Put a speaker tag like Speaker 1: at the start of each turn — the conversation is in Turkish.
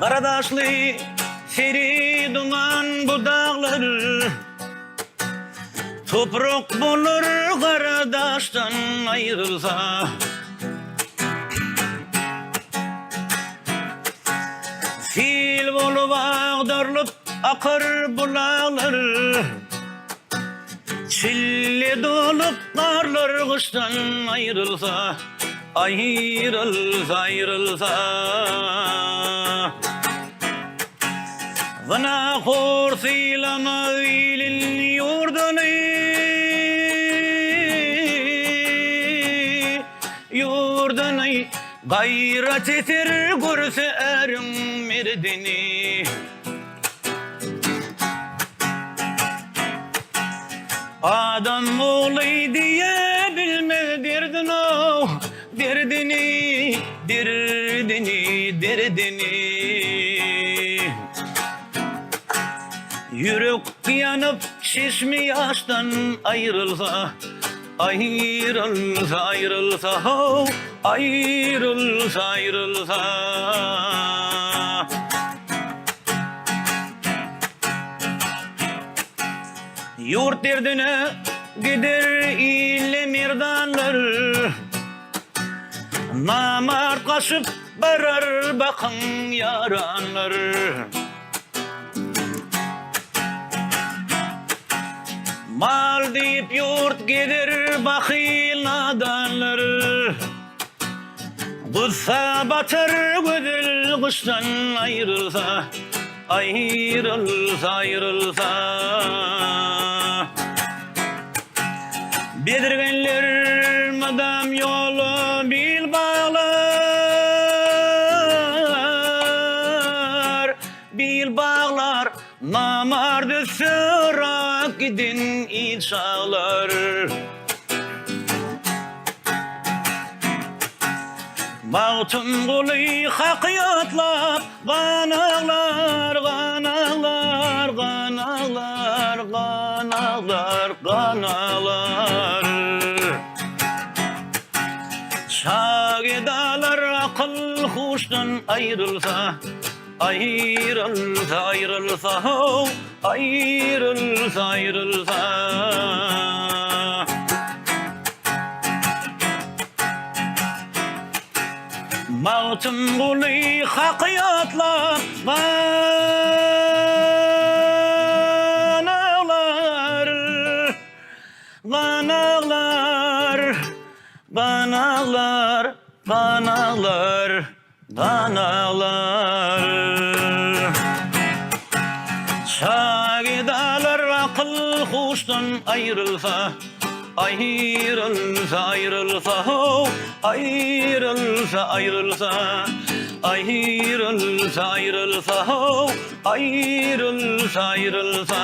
Speaker 1: Karadaşlı seri duman bu dağlar, toprak bulur karadaştan ayrılsa. Fil bolup ağdarlıp akar bulağlar, çilli dolup karlar kıştan ayrılsa. Ayrılsa, ayrılsa. Bana korsilama ilin yurdunu, yurdunu gayret etir görse erim merdini. Adam olayı diye bilmez derdin o, derdini, derdini, derdini. Yürek yanıp şişmi yaştan ayrılsa, ayrılsa, ayrılsa, oh, ayrılsa, ayrılsa. Yurt derdine gider ile mirdanlar, namar kaşıp barar bakın yaranlar. Mal deyip yurt gider bakil nadanlar, kutsa batır güdül kıştan ayrılsa, ayrılsa, ayrılsa. Bedirgenler madam yolu bil bağlar, bil bağlar. Namardı sırak gidin inşallah. Mağtun kulu hakiyatlap ganağlar, ganağlar, ganağlar, ganağlar, ganağlar. Şagidalar akıl huştan ayrılsa, ayrılsa, ayrılsa, oh, ayrılsa, ayrılsa. Mağtun kulu hakiyatla ganağlar, ganağlar, ganağlar, ganağlar, ganağlar. Şagidalar akıl huştan ayrılsa, ayrılsa, ayrılsa, oh, ayrılsa, ayrılsa, ayrılsa, ayrılsa, oh, ayrılsa, ayrılsa.